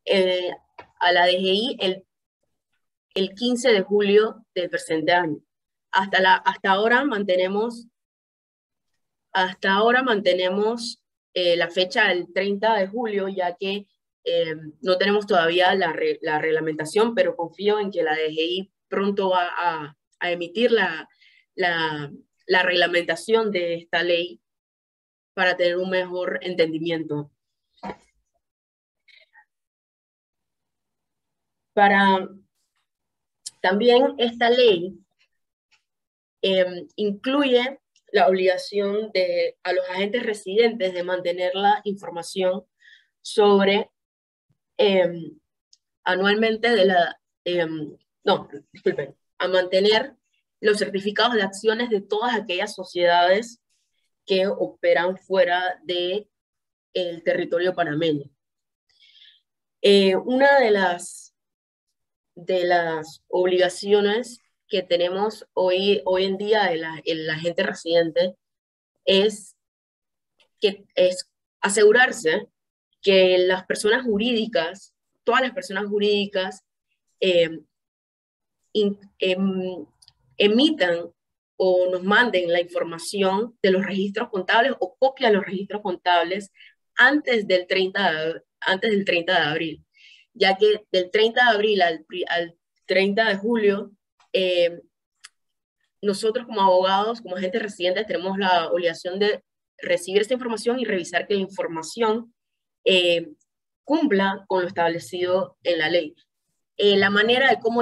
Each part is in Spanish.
eh, a la DGI el 15 de julio del presente año. Hasta ahora mantenemos la fecha del 30 de julio, ya que no tenemos todavía la reglamentación, pero confío en que la DGI pronto va a emitir la reglamentación de esta ley para tener un mejor entendimiento. También esta ley incluye la obligación a los agentes residentes de mantener la información sobre anualmente a mantener los certificados de acciones de todas aquellas sociedades que operan fuera del territorio panameño. Una de las obligaciones que tenemos hoy en día el agente residente es asegurarse que las personas jurídicas, todas las personas jurídicas, emitan o nos manden la información de los registros contables o copia de los registros contables antes del 30 de abril, ya que del 30 de abril al 30 de julio, nosotros como abogados, como agentes residentes, tenemos la obligación de recibir esta información y revisar que la información cumpla con lo establecido en la ley. La manera de cómo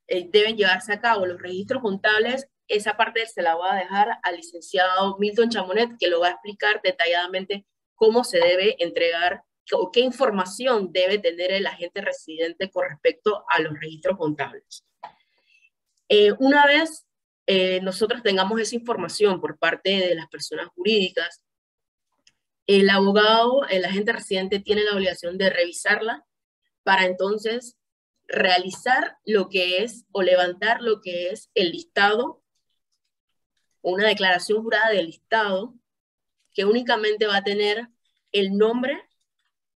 deben llevarse a cabo los registros contables, esa parte se la voy a dejar al licenciado Milton Chamonet, que lo va a explicar detalladamente cómo se debe entregar o qué información debe tener el agente residente con respecto a los registros contables. Una vez nosotros tengamos esa información por parte de las personas jurídicas, el abogado, el agente residente tiene la obligación de revisarla para entonces realizar lo que es o levantar lo que es el listado, una declaración jurada del listado que únicamente va a tener el nombre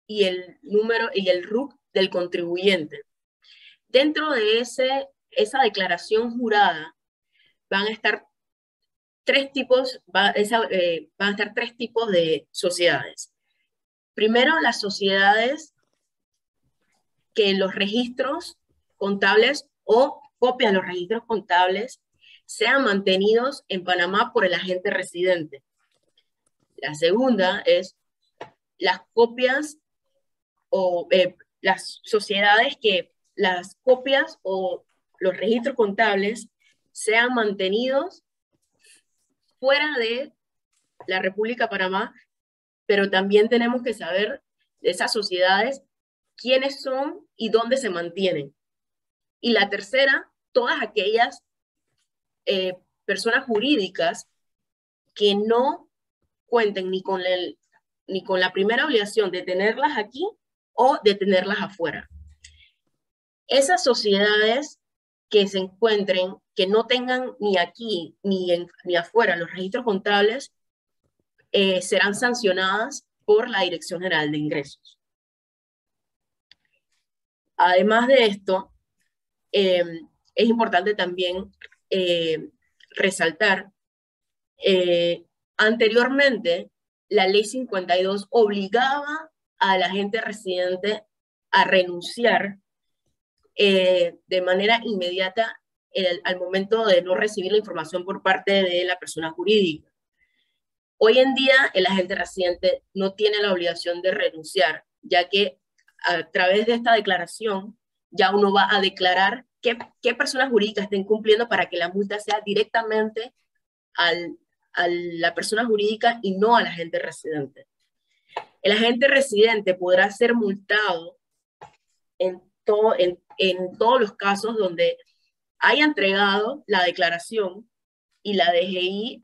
y el número y el RUC del contribuyente. Dentro de esa declaración jurada van a estar tres tipos de sociedades. Primero, las sociedades que los registros contables o copias de los registros contables sean mantenidos en Panamá por el agente residente. La segunda es las copias o las sociedades que las copias o los registros contables sean mantenidos fuera de la República de Panamá, pero también tenemos que saber de esas sociedades quiénes son y dónde se mantienen. Y la tercera, todas aquellas personas jurídicas que no cuenten ni con la primera obligación de tenerlas aquí o de tenerlas afuera. Esas sociedades que se encuentren, que no tengan ni aquí ni afuera los registros contables, serán sancionadas por la Dirección General de Ingresos. Además de esto, es importante también resaltar, anteriormente la Ley 52 obligaba al agente residente a renunciar de manera inmediata al momento de no recibir la información por parte de la persona jurídica. Hoy en día el agente residente no tiene la obligación de renunciar, ya que a través de esta declaración ya uno va a declarar qué personas jurídicas estén cumpliendo para que la multa sea directamente a la persona jurídica y no al agente residente. El agente residente podrá ser multado en todos los casos donde haya entregado la declaración y la DGI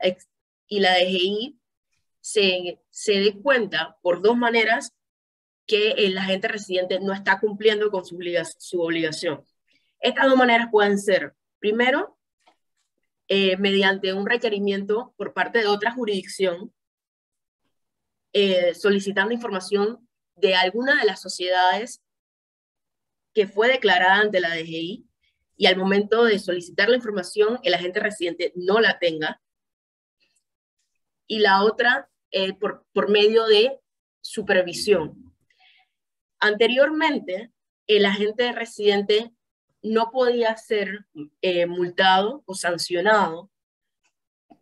se dé cuenta por dos maneras que el agente residente no está cumpliendo con su obligación. Estas dos maneras pueden ser, primero, mediante un requerimiento por parte de otra jurisdicción, solicitando información de alguna de las sociedades que fue declarada ante la DGI y al momento de solicitar la información el agente residente no la tenga, y la otra por medio de supervisión. Anteriormente, el agente residente no podía ser multado o sancionado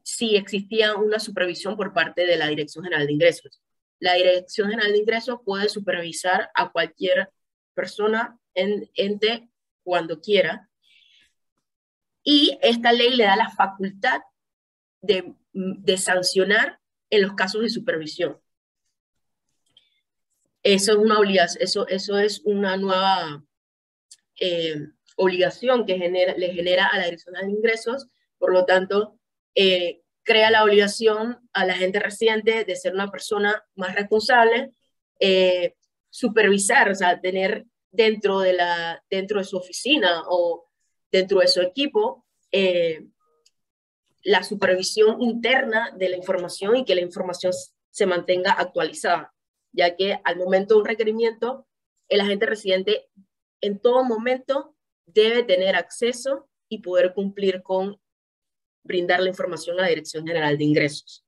si existía una supervisión por parte de la Dirección General de Ingresos. La Dirección General de Ingresos puede supervisar a cualquier persona, ente, cuando quiera, y esta ley le da la facultad de sancionar en los casos de supervisión. Eso es una obligación, eso es una nueva obligación que le genera a la Dirección de Ingresos. Por lo tanto, crea la obligación a la agente residente de ser una persona más responsable, supervisar, o sea, tener dentro de su oficina o dentro de su equipo la supervisión interna de la información y que la información se mantenga actualizada, ya que al momento de un requerimiento, el agente residente en todo momento debe tener acceso y poder cumplir con brindar la información a la Dirección General de Ingresos.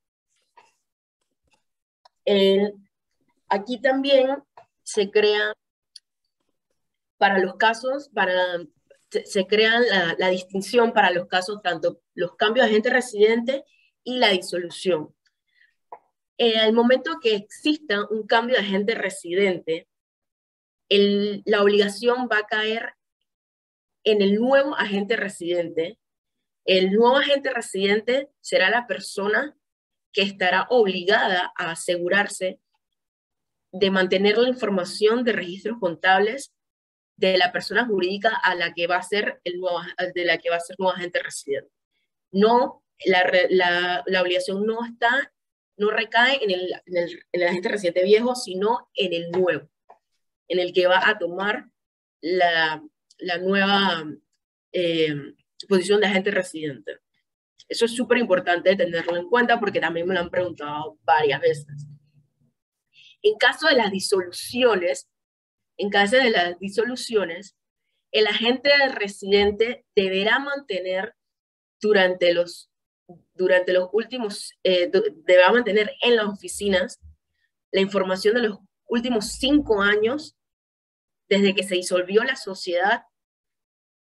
Aquí también se crea para los casos, se crea la distinción para los casos, tanto los cambios de agente residente y la disolución. Al momento que exista un cambio de agente residente, la obligación va a caer en el nuevo agente residente. El nuevo agente residente será la persona que estará obligada a asegurarse de mantener la información de registros contables de la persona jurídica a la que va a ser nuevo agente residente. No, la obligación no recae en el agente residente viejo, sino en el nuevo, en el que va a tomar la nueva posición de agente residente. Eso es súper importante tenerlo en cuenta porque también me lo han preguntado varias veces. En caso de las disoluciones, el agente residente deberá mantener deberá mantener en las oficinas la información de los últimos 5 años desde que se disolvió la sociedad,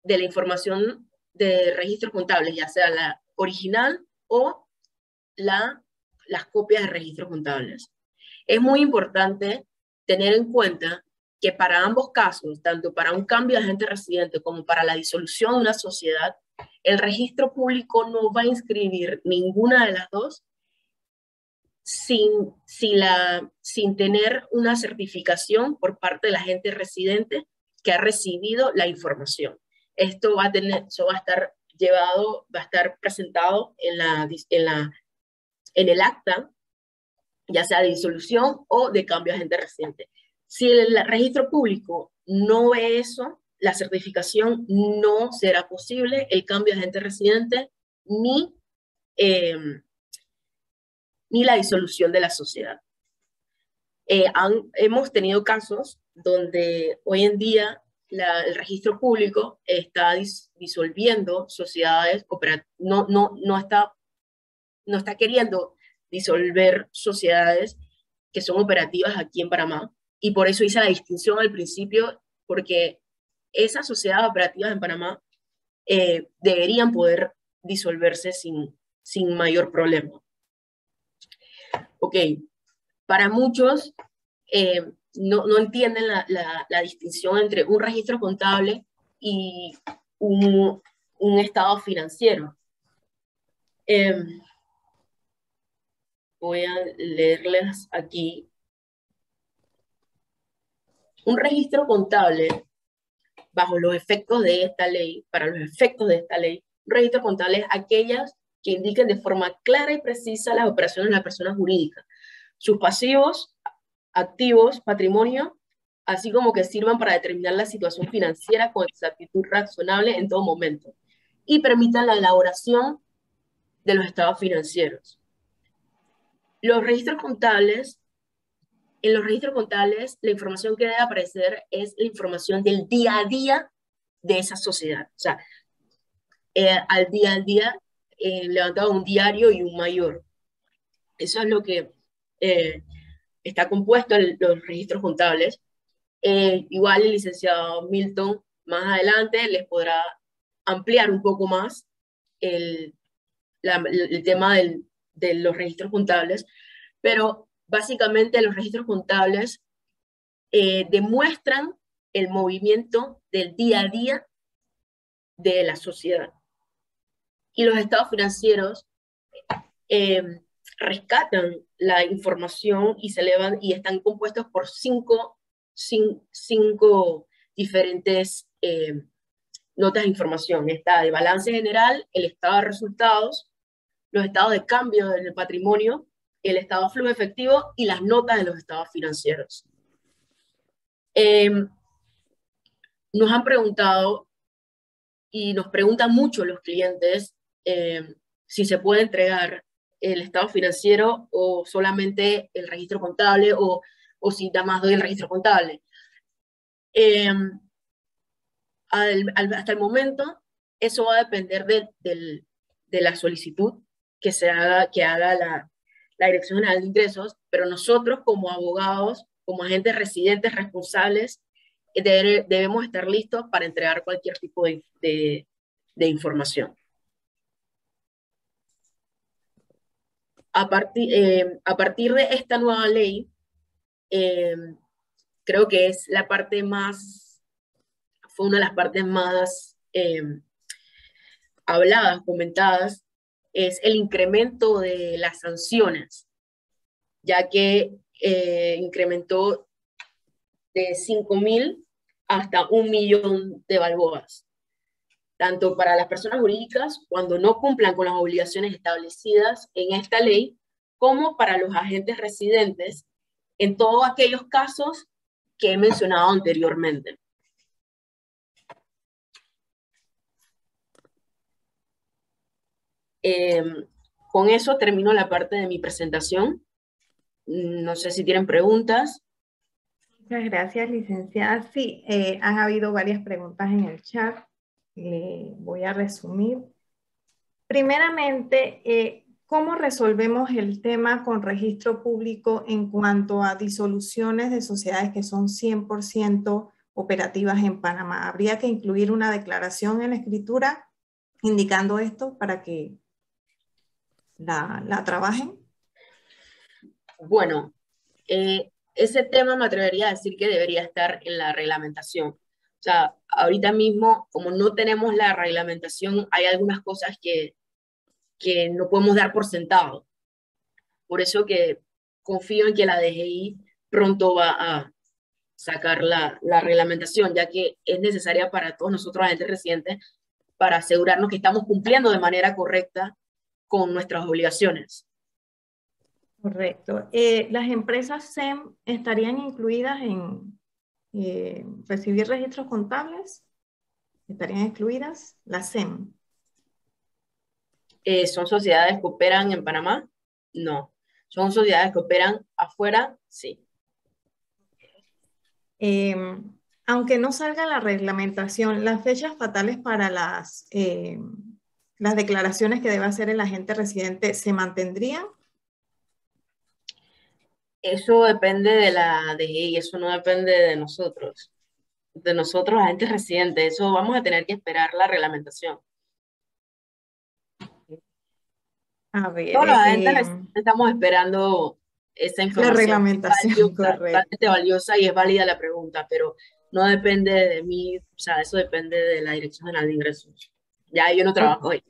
de la información de registros contables, ya sea la original o las copias de registros contables. Es muy importante tener en cuenta que para ambos casos, tanto para un cambio de agente residente como para la disolución de una sociedad, el registro público no va a inscribir ninguna de las dos sin tener una certificación por parte del agente residente que ha recibido la información. Esto va a estar presentado en el acta, ya sea de disolución o de cambio de agente residente. Si el registro público no ve eso, la certificación no será posible, el cambio de agente residente, ni la disolución de la sociedad. Hemos tenido casos donde hoy en día el registro público está disolviendo sociedades, no está queriendo disolver sociedades que son operativas aquí en Panamá, y por eso hice la distinción al principio, porque esas sociedades operativas en Panamá deberían poder disolverse sin mayor problema. Ok, para muchos no entienden la distinción entre un registro contable y un estado financiero. Voy a leerles aquí. Un registro contable, bajo los efectos de esta ley, para los efectos de esta ley, un registro contable es aquellas que indiquen de forma clara y precisa las operaciones de la persona jurídica, sus pasivos, activos, patrimonio, así como que sirvan para determinar la situación financiera con exactitud razonable en todo momento, y permitan la elaboración de los estados financieros. Los registros contables En los registros contables, la información que debe aparecer es la información del día a día de esa sociedad. O sea, al día, levantado un diario y un mayor. Eso es lo que está compuesto en los registros contables. Igual el licenciado Milton más adelante les podrá ampliar un poco más el, el tema de los registros contables, pero básicamente los registros contables demuestran el movimiento del día a día de la sociedad. Y los estados financieros eh, rescatan la información y se elevan y están compuestos por cinco diferentes notas de información. Está el balance general, el estado de resultados, los estados de cambio del patrimonio, el estado de flujo efectivo y las notas de los estados financieros. Nos han preguntado y nos preguntan mucho los clientes si se puede entregar el estado financiero o solamente el registro contable o si nada más doy el registro contable. Hasta el momento, eso va a depender de la solicitud que haga la Dirección General de Ingresos, pero nosotros como abogados, como agentes residentes responsables, debemos estar listos para entregar cualquier tipo de información. A partir de esta nueva ley, creo que es la parte más, fue una de las partes más habladas, comentadas, es el incremento de las sanciones, ya que incrementó de 5.000 hasta 1.000.000 de balboas, tanto para las personas jurídicas cuando no cumplan con las obligaciones establecidas en esta ley, como para los agentes residentes en todos aquellos casos que he mencionado anteriormente. Con eso termino la parte de mi presentación. No sé si tienen preguntas. Muchas gracias, licenciada. Sí, han habido varias preguntas en el chat. Voy a resumir. Primeramente, ¿cómo resolvemos el tema con registro público en cuanto a disoluciones de sociedades que son 100% operativas en Panamá? ¿Habría que incluir una declaración en la escritura indicando esto para que la trabajen? Bueno, ese tema me atrevería a decir que debería estar en la reglamentación. O sea, ahorita mismo, como no tenemos la reglamentación, hay algunas cosas que no podemos dar por sentado. Por eso que confío en que la DGI pronto va a sacar la reglamentación, ya que es necesaria para todos nosotros agentes residentes para asegurarnos que estamos cumpliendo de manera correcta con nuestras obligaciones. Correcto. ¿Las empresas SEM estarían incluidas en recibir registros contables? ¿Estarían excluidas? Las SEM. ¿Son sociedades que operan en Panamá? No. ¿Son sociedades que operan afuera? Sí. Aunque no salga la reglamentación, las fechas fatales para las declaraciones que debe hacer el agente residente, ¿se mantendrían? Eso depende de la DGI, eso no depende de nosotros agentes residentes. Eso vamos a tener que esperar la reglamentación. A ver, Todos los agentes estamos esperando esa información. la reglamentación, Totalmente valiosa y es válida la pregunta, pero no depende de mí, o sea, eso depende de la Dirección General de Ingresos. Ya yo no trabajo ahí.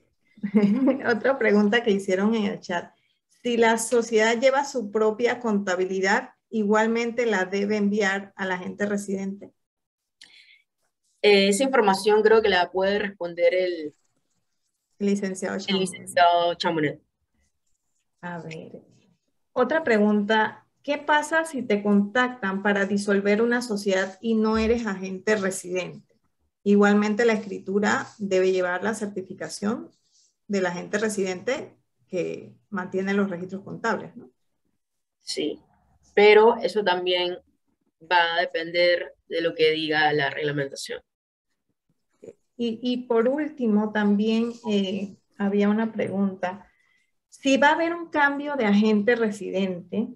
Otra pregunta que hicieron en el chat. Si la sociedad lleva su propia contabilidad, igualmente la debe enviar al agente residente. Esa información creo que la puede responder el licenciado Chamonet. A ver, otra pregunta. ¿Qué pasa si te contactan para disolver una sociedad y no eres agente residente? Igualmente la escritura debe llevar la certificación del agente residente que mantiene los registros contables, ¿no? Sí. pero eso también va a depender de lo que diga la reglamentación. Y por último, también había una pregunta. Si va a haber un cambio de agente residente,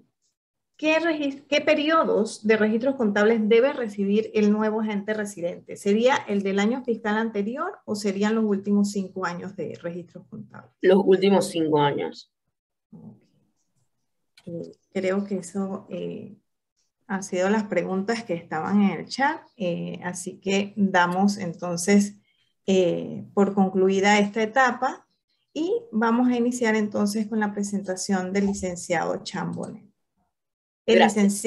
¿qué periodos de registros contables debe recibir el nuevo agente residente? ¿Sería el del año fiscal anterior o serían los últimos 5 años de registros contables? Los últimos 5 años. Creo que eso han sido las preguntas que estaban en el chat, así que damos entonces por concluida esta etapa y vamos a iniciar entonces con la presentación del licenciado Chambonet. Gracias.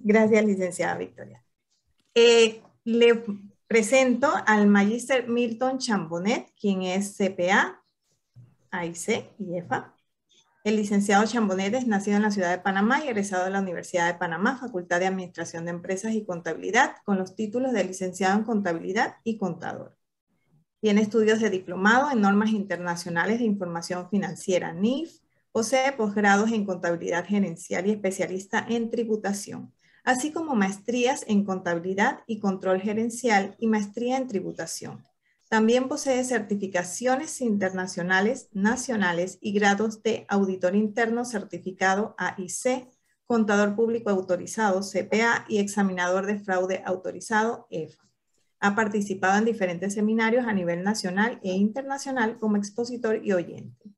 Gracias, licenciada Victoria. Le presento al magíster Milton Chambonet, quien es CPA, AIC y EFA. El licenciado Chambonet es nacido en la ciudad de Panamá y egresado de la Universidad de Panamá, Facultad de Administración de Empresas y Contabilidad, con los títulos de licenciado en Contabilidad y Contador. Tiene estudios de diplomado en Normas Internacionales de Información Financiera, NIF, posee posgrados en Contabilidad Gerencial y especialista en Tributación, así como maestrías en Contabilidad y Control Gerencial y maestría en Tributación. También posee certificaciones internacionales, nacionales y grados de auditor interno certificado AIC, contador público autorizado CPA y examinador de fraude autorizado EFA. Ha participado en diferentes seminarios a nivel nacional e internacional como expositor y oyente.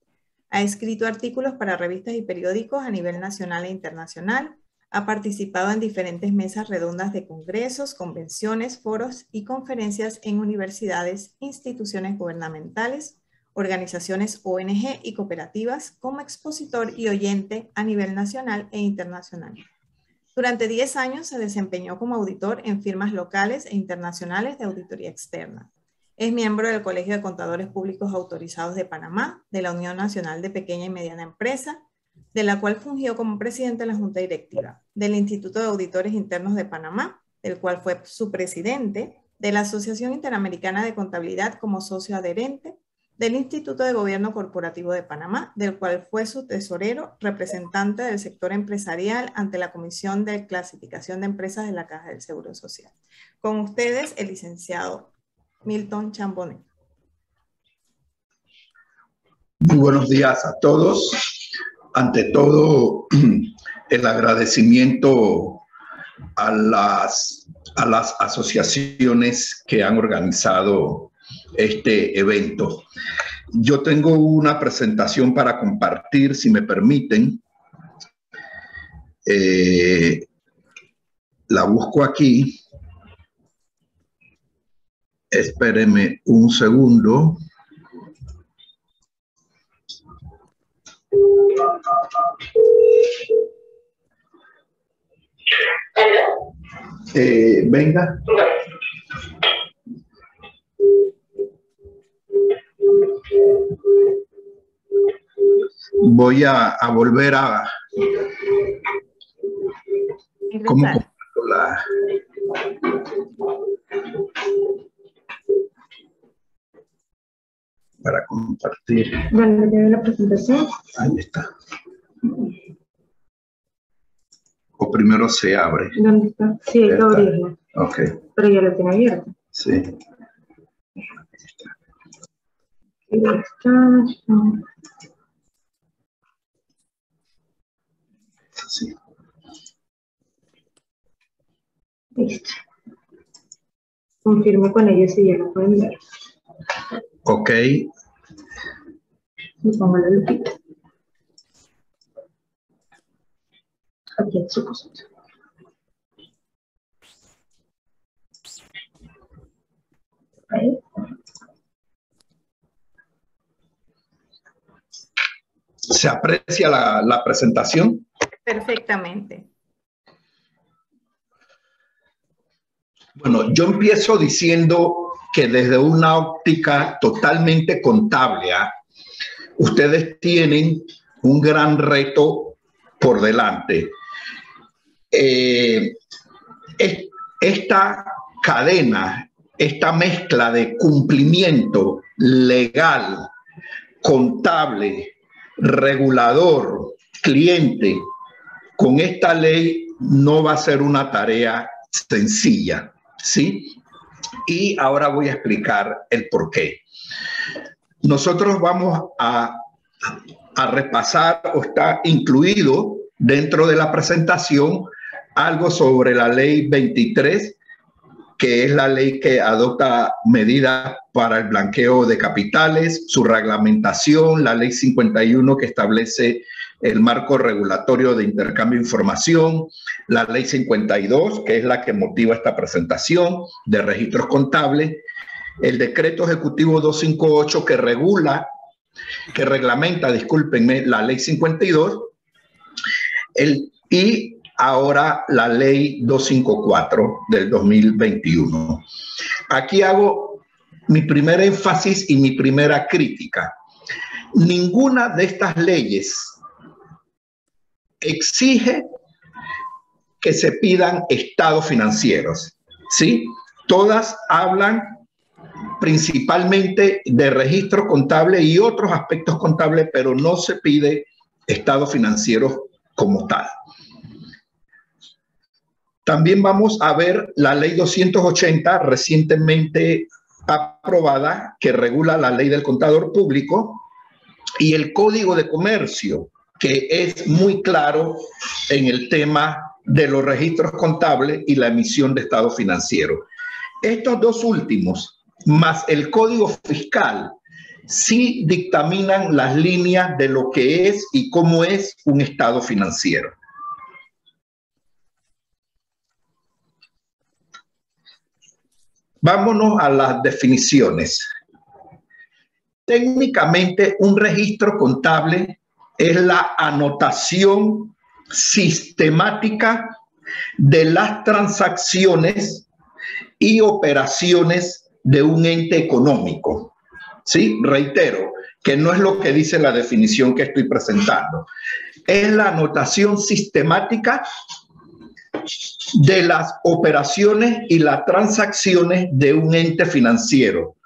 Ha escrito artículos para revistas y periódicos a nivel nacional e internacional. Ha participado en diferentes mesas redondas de congresos, convenciones, foros y conferencias en universidades, instituciones gubernamentales, organizaciones ONG y cooperativas como expositor y oyente a nivel nacional e internacional. Durante 10 años se desempeñó como auditor en firmas locales e internacionales de auditoría externa. Es miembro del Colegio de Contadores Públicos Autorizados de Panamá, de la Unión Nacional de Pequeña y Mediana Empresa, de la cual fungió como presidente de la Junta Directiva, del Instituto de Auditores Internos de Panamá, del cual fue su presidente, de la Asociación Interamericana de Contabilidad como socio adherente, del Instituto de Gobierno Corporativo de Panamá, del cual fue su tesorero, representante del sector empresarial ante la Comisión de Clasificación de Empresas de la Caja del Seguro Social. Con ustedes, el licenciado Milton Chambonet. Muy buenos días a todos. Ante todo, el agradecimiento a las asociaciones que han organizado este evento. Yo tengo una presentación para compartir, si me permiten. La busco aquí. Espérenme un segundo. Venga. Voy a volver a... ¿Cómo comparto la...? Para compartir. ¿Dónde tiene la presentación? Ahí está. O primero se abre. ¿Dónde está? Sí, hay que abrirlo. Ok. Pero ya lo tiene abierto. Sí. Ahí está. Sí. Listo. Confirmo con ellos si ya lo pueden ver. Ok. Y pongo la lupita. Aquí en su cosa. Ahí. ¿Se aprecia la presentación? Perfectamente. Bueno, yo empiezo diciendo que desde una óptica totalmente contable, ustedes tienen un gran reto por delante. Esta cadena, esta mezcla de cumplimiento legal, contable, regulador, cliente, con esta ley no va a ser una tarea sencilla, ¿sí? Y ahora voy a explicar el por qué. Nosotros vamos a repasar, o está incluido dentro de la presentación, algo sobre la ley 23, que es la ley que adopta medidas para el blanqueo de capitales, su reglamentación, la ley 51 que establece el marco regulatorio de intercambio de información, la ley 52, que es la que motiva esta presentación de registros contables, el decreto ejecutivo 258 que reglamenta, discúlpenme, la ley 52, y ahora la ley 254 del 2021. Aquí hago mi primer énfasis y mi primera crítica. Ninguna de estas leyes exige que se pidan estados financieros, ¿sí? Todas hablan principalmente de registro contable y otros aspectos contables, pero no se pide estados financieros como tal. También vamos a ver la ley 280 recientemente aprobada, que regula la ley del contador público, y el Código de Comercio, que es muy claro en el tema de los registros contables y la emisión de estados financieros. Estos dos últimos, más el Código Fiscal, sí dictaminan las líneas de lo que es y cómo es un estado financiero. Vámonos a las definiciones. Técnicamente, un registro contable es la anotación sistemática de las transacciones y operaciones de un ente económico. Sí, reitero que no es lo que dice la definición que estoy presentando. Es la anotación sistemática de las operaciones y las transacciones de un ente financiero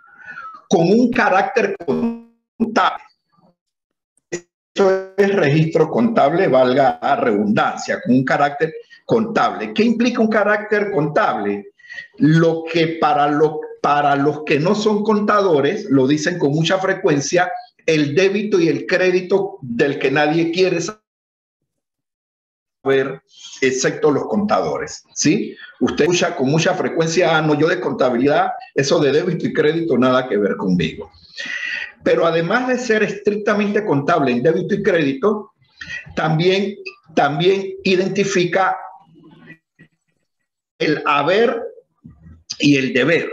con un carácter contable. Esto es registro contable, valga la redundancia, con un carácter contable. ¿Qué implica un carácter contable? Lo que para los que no son contadores, lo dicen con mucha frecuencia, el débito y el crédito del que nadie quiere saber, excepto los contadores, ¿sí? Usted escucha con mucha frecuencia, no, yo de contabilidad, eso de débito y crédito, nada que ver conmigo. Pero además de ser estrictamente contable en débito y crédito, también identifica el haber y el deber,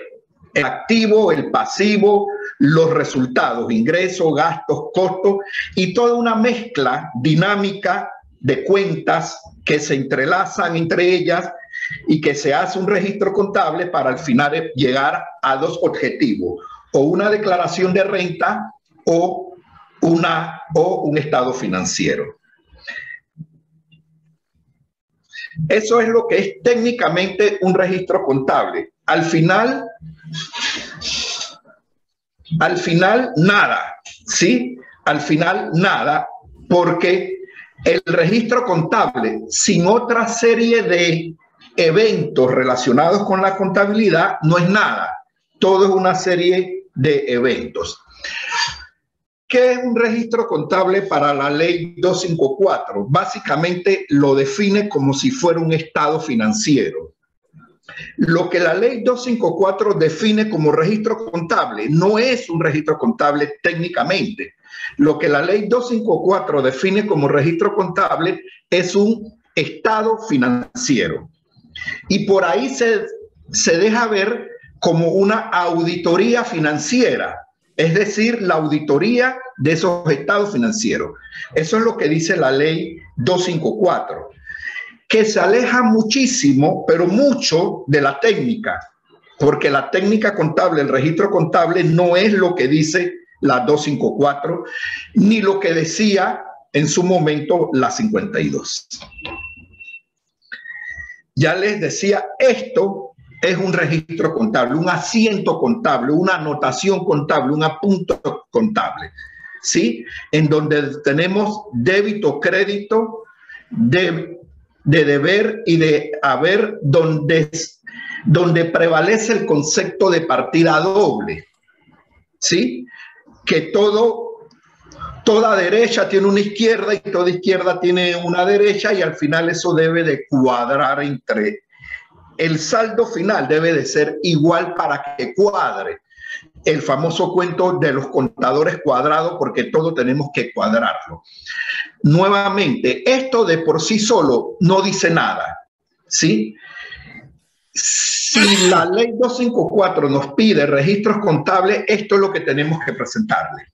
el activo, el pasivo, los resultados, ingresos, gastos, costos y toda una mezcla dinámica de cuentas que se entrelazan entre ellas y que se hace un registro contable para al final llegar a dos objetivos, o una declaración de renta o un estado financiero. Eso es lo que es técnicamente un registro contable. Al final nada, ¿sí? Al final nada, porque el registro contable, sin otra serie de eventos relacionados con la contabilidad, no es nada. Todo es una serie de eventos. ¿Qué es un registro contable para la ley 254? Básicamente lo define como si fuera un estado financiero. Lo que la ley 254 define como registro contable no es un registro contable técnicamente. Lo que la ley 254 define como registro contable es un estado financiero. Y por ahí se deja ver como una auditoría financiera, es decir, la auditoría de esos estados financieros. Eso es lo que dice la ley 254, que se aleja muchísimo, pero mucho de la técnica, porque la técnica contable, el registro contable, no es lo que dice la 254, ni lo que decía en su momento la 52. Ya les decía, esto es un registro contable, un asiento contable, una anotación contable, un apunte contable, ¿sí? En donde tenemos débito, crédito, de deber y de haber donde prevalece el concepto de partida doble, ¿sí? Que toda derecha tiene una izquierda y toda izquierda tiene una derecha, y al final eso debe de cuadrar entre... El saldo final debe de ser igual para que cuadre. El famoso cuento de los contadores cuadrados, porque todo tenemos que cuadrarlo. Nuevamente, esto de por sí solo no dice nada, ¿sí? Si la ley 254 nos pide registros contables, esto es lo que tenemos que presentarle.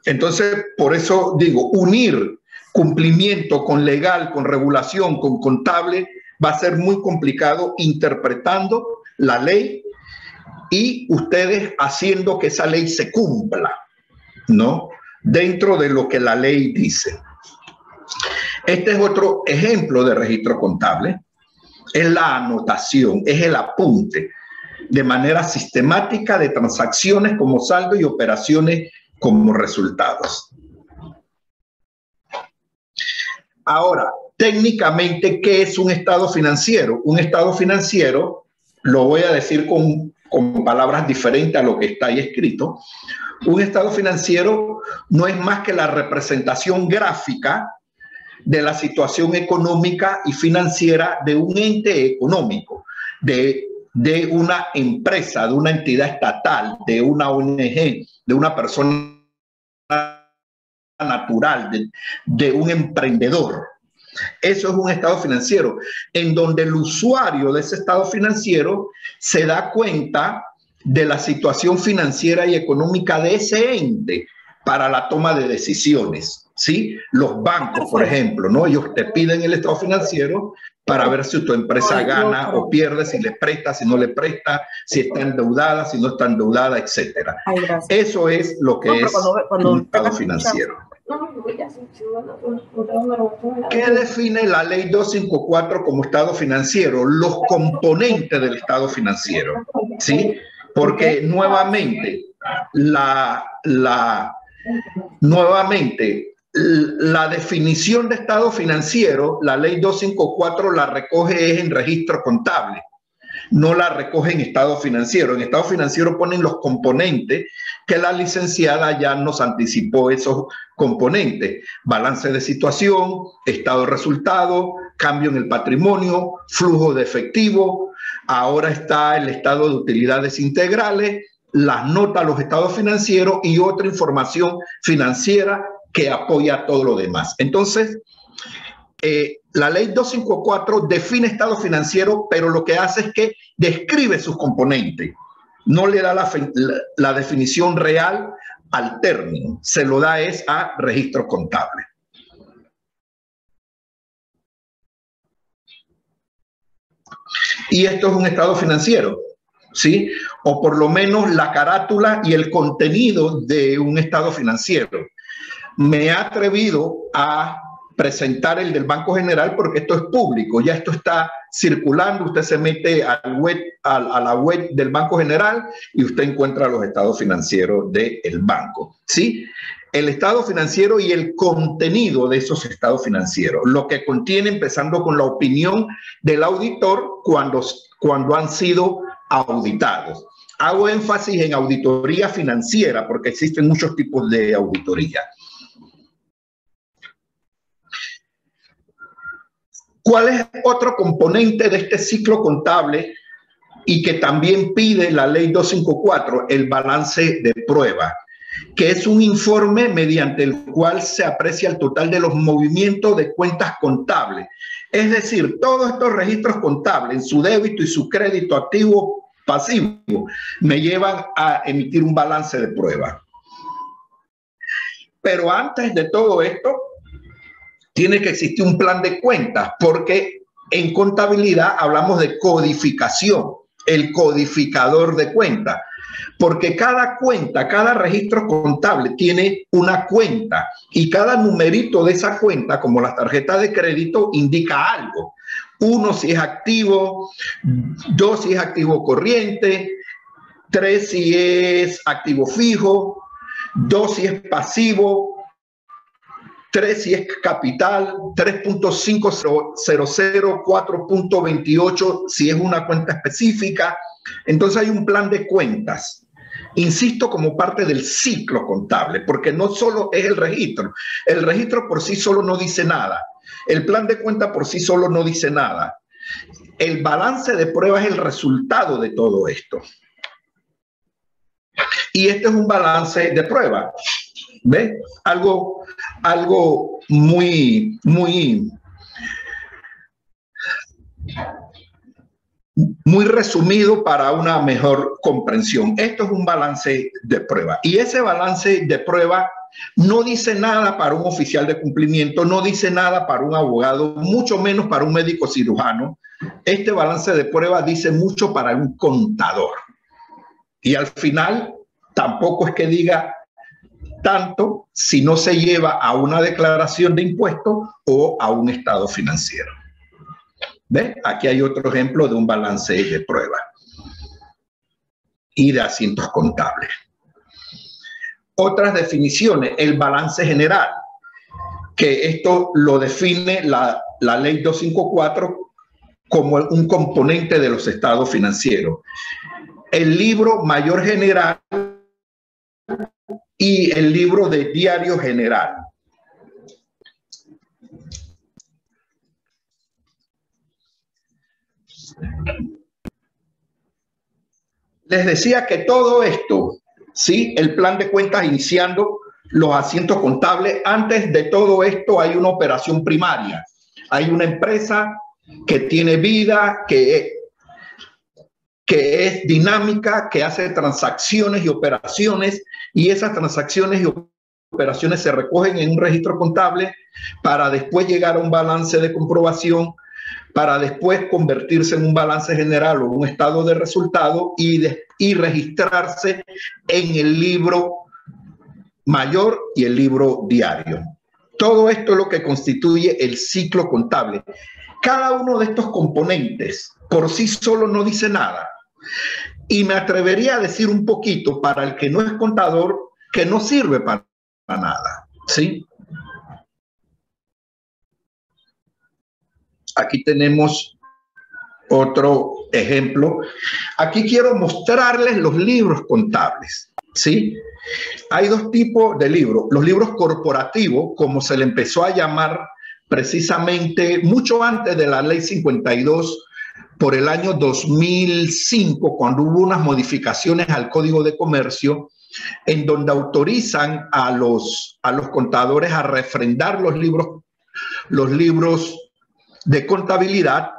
Entonces, por eso digo, unir cumplimiento con legal, con regulación, con contable, va a ser muy complicado interpretando la ley y ustedes haciendo que esa ley se cumpla, ¿no? Dentro de lo que la ley dice. Este es otro ejemplo de registro contable. Es la anotación, es el apunte de manera sistemática de transacciones como saldo y operaciones como resultados. Ahora, técnicamente, ¿qué es un estado financiero? Un estado financiero, lo voy a decir con palabras diferentes a lo que está ahí escrito. Un estado financiero no es más que la representación gráfica de la situación económica y financiera de un ente económico, de una empresa, de una entidad estatal, de una ONG, de una persona natural, de un emprendedor. Eso es un estado financiero, en donde el usuario de ese estado financiero se da cuenta de la situación financiera y económica de ese ente para la toma de decisiones, ¿sí? Los bancos, por ejemplo, ¿no? Ellos te piden el estado financiero para ver si tu empresa gana o pierde, si le presta, si no le presta, si está endeudada, si no está endeudada, etcétera. Eso es lo que es un estado financiero. ¿Qué define la ley 254 como estado financiero? Los componentes del estado financiero, ¿sí? Porque nuevamente la definición de estado financiero, la ley 254 la recoge en registro contable, no la recoge en estado financiero. En estado financiero ponen los componentes que la licenciada ya nos anticipó, esos componentes: balance de situación, estado de resultado, cambio en el patrimonio, flujo de efectivo. Ahora está el estado de utilidades integrales, las notas, los estados financieros y otra información financiera que apoya todo lo demás. Entonces, la ley 254 define estado financiero, pero lo que hace es que describe sus componentes. No le da la definición real al término, se lo da es a registro contable. Y esto es un estado financiero, ¿sí? O por lo menos la carátula y el contenido de un estado financiero. Me he atrevido a presentar el del Banco General porque esto es público, ya esto está circulando. Usted se mete a la web del Banco General y usted encuentra los estados financieros del banco, ¿sí? El estado financiero y el contenido de esos estados financieros, lo que contiene, empezando con la opinión del auditor cuando han sido auditados. Hago énfasis en auditoría financiera porque existen muchos tipos de auditoría. ¿Cuál es otro componente de este ciclo contable y que también pide la ley 254? El balance de prueba, que es un informe mediante el cual se aprecia el total de los movimientos de cuentas contables. Es decir, todos estos registros contables, en su débito y su crédito, activo, pasivo, me llevan a emitir un balance de prueba. Pero antes de todo esto, tiene que existir un plan de cuentas, porque en contabilidad hablamos de codificación, el codificador de cuentas, porque cada cuenta, cada registro contable tiene una cuenta y cada numerito de esa cuenta, como las tarjetas de crédito, indica algo. 1 si es activo, 2 si es activo corriente, 3 si es activo fijo, 2 si es pasivo, 3 si es capital, 3.500, 4.28 si es una cuenta específica. Entonces hay un plan de cuentas, insisto, como parte del ciclo contable, porque no solo es el registro por sí solo no dice nada, el plan de cuenta por sí solo no dice nada. El balance de prueba es el resultado de todo esto. Y este es un balance de prueba. ¿Ve? Algo muy resumido para una mejor comprensión. Esto es un balance de prueba. Y ese balance de prueba no dice nada para un oficial de cumplimiento, no dice nada para un abogado, mucho menos para un médico cirujano. Este balance de prueba dice mucho para un contador. Y al final tampoco es que diga tanto si no se lleva a una declaración de impuestos o a un estado financiero. ¿Ve? Aquí hay otro ejemplo de un balance de prueba y de asientos contables. Otras definiciones, el balance general, que esto lo define la ley 254 como un componente de los estados financieros. El libro mayor general y el libro de diario general. Les decía que todo esto, ¿sí? El plan de cuentas iniciando los asientos contables, antes de todo esto hay una operación primaria. Hay una empresa que tiene vida, que es dinámica, que hace transacciones y operaciones, y esas transacciones y operaciones se recogen en un registro contable para después llegar a un balance de comprobación, para después convertirse en un balance general o un estado de resultado y registrarse en el libro mayor y el libro diario. Todo esto es lo que constituye el ciclo contable. Cada uno de estos componentes por sí solo no dice nada. Y me atrevería a decir un poquito para el que no es contador que no sirve para nada, ¿sí? Aquí tenemos otro ejemplo. Aquí quiero mostrarles los libros contables, ¿sí? Hay dos tipos de libros. Los libros corporativos, como se le empezó a llamar precisamente mucho antes de la ley 52, por el año 2005, cuando hubo unas modificaciones al Código de Comercio, en donde autorizan a los contadores a refrendar los libros de contabilidad.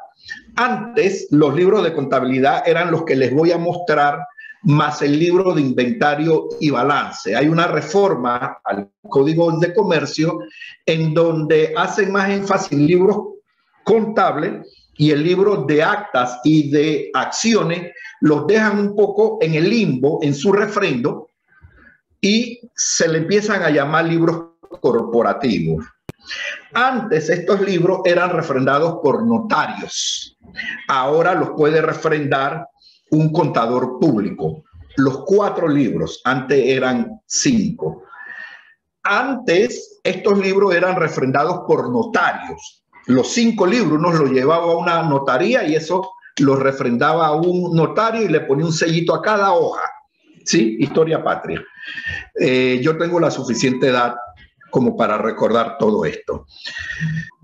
Antes, los libros de contabilidad eran los que les voy a mostrar, más el libro de inventario y balance. Hay una reforma al Código de Comercio en donde hacen más énfasis en libros contables, y el libro de actas y de acciones los dejan un poco en el limbo, en su refrendo, y se le empiezan a llamar libros corporativos. Antes estos libros eran refrendados por notarios. Ahora los puede refrendar un contador público. Los 4 libros, antes eran 5. Antes estos libros eran refrendados por notarios. Los 5 libros uno los llevaba a una notaría y eso los refrendaba a un notario y le ponía un sellito a cada hoja. ¿Sí? Historia patria. Yo tengo la suficiente edad como para recordar todo esto.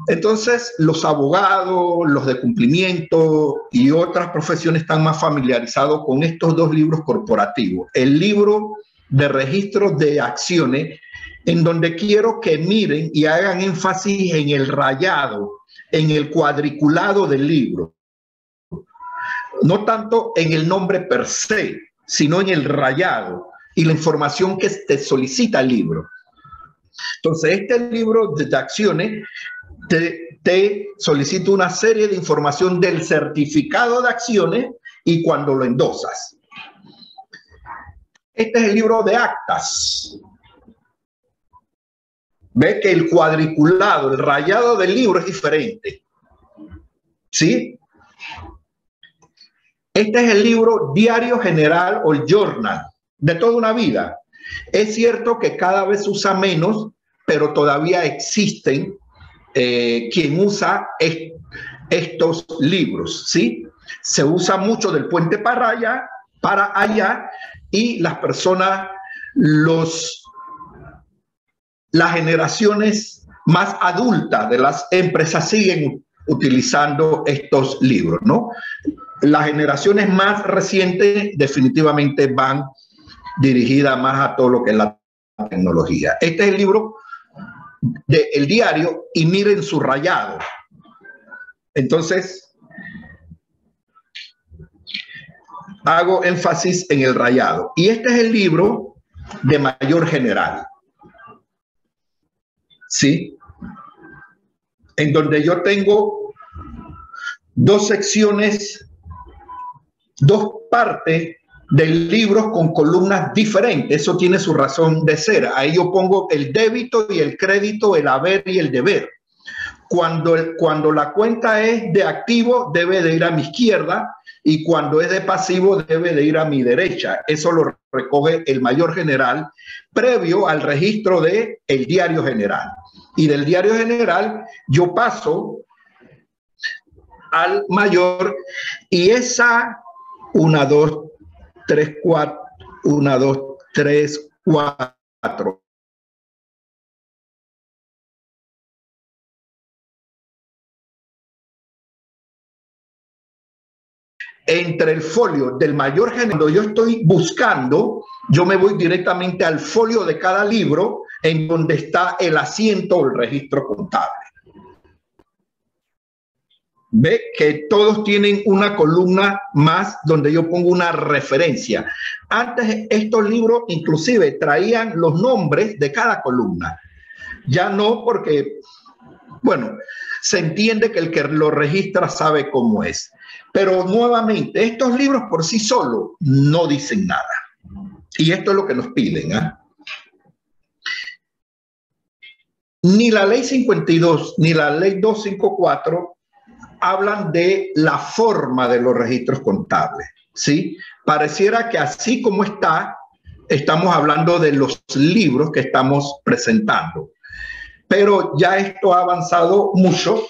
Entonces, los abogados, los de cumplimiento y otras profesiones están más familiarizados con estos 2 libros corporativos. El libro de registro de acciones, en donde quiero que miren y hagan énfasis en el rayado, en el cuadriculado del libro. No tanto en el nombre per se, sino en el rayado y la información que te solicita el libro. Entonces, este libro de acciones te solicita una serie de información del certificado de acciones y cuando lo endosas. Este es el libro de actas. Ve que el cuadriculado, el rayado del libro es diferente. ¿Sí? Este es el libro diario general o el journal de toda una vida. Es cierto que cada vez se usa menos, pero todavía existen quien usa estos libros, ¿sí? Se usa mucho del puente para allá, y las personas, las generaciones más adultas de las empresas siguen utilizando estos libros, ¿no? Las generaciones más recientes definitivamente van dirigidas más a todo lo que es la tecnología. Este es el libro del diario y miren su rayado. Entonces, hago énfasis en el rayado. Y este es el libro de mayor general, ¿sí? En donde yo tengo dos secciones, dos partes del libro con columnas diferentes. Eso tiene su razón de ser. Ahí yo pongo el débito y el crédito, el haber y el deber. Cuando la cuenta es de activo, debe de ir a mi izquierda, y cuando es de pasivo, debe de ir a mi derecha. Eso lo recoge el mayor general previo al registro del diario general. Y del diario general yo paso al mayor, y esa 1, 2, 3, 4, 1, 2, 3, 4. Entre el folio del mayor general, cuando yo estoy buscando, yo me voy directamente al folio de cada libro en donde está el asiento o el registro contable. Ve que todos tienen una columna más donde yo pongo una referencia. Antes estos libros inclusive traían los nombres de cada columna. Ya no, porque, bueno, se entiende que el que lo registra sabe cómo es. Pero nuevamente, estos libros por sí solos no dicen nada. Y esto es lo que nos piden, ¿eh? Ni la ley 52 ni la ley 254 hablan de la forma de los registros contables, ¿sí? Pareciera que así como estamos hablando de los libros que estamos presentando. Pero ya esto ha avanzado mucho.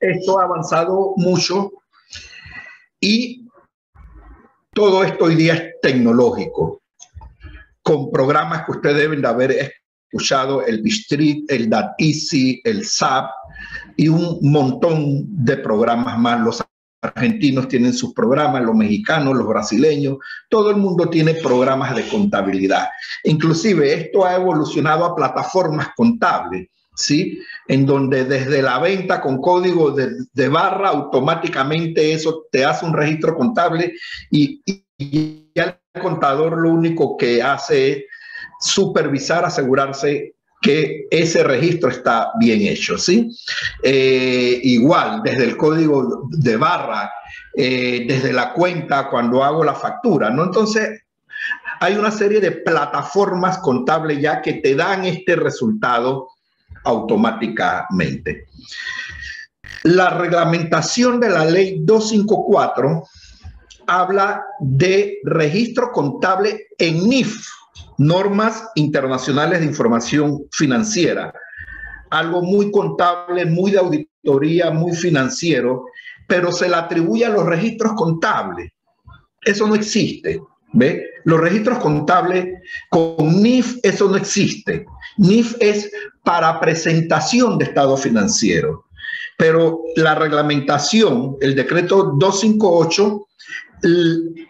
Esto ha avanzado mucho y todo esto hoy día es tecnológico, con programas que ustedes deben de haber escuchado, el Bistreet, el DATISI, el SAP y un montón de programas más. Los argentinos tienen sus programas, los mexicanos, los brasileños, todo el mundo tiene programas de contabilidad. Inclusive esto ha evolucionado a plataformas contables, ¿sí? En donde desde la venta con código de barra, automáticamente eso te hace un registro contable, y ya el contador lo único que hace es supervisar, asegurarse que ese registro está bien hecho, ¿sí? Igual, desde el código de barra, desde la cuenta, cuando hago la factura, ¿no? Entonces, hay una serie de plataformas contables ya que te dan este resultado automáticamente. La reglamentación de la ley 254 habla de registro contable en NIF, normas internacionales de información financiera, algo muy contable, muy de auditoría, muy financiero, pero se le atribuye a los registros contables. Eso no existe, ¿ve? Los registros contables con NIF, eso no existe. NIF es para presentación de estado financiero, pero la reglamentación, el decreto 258,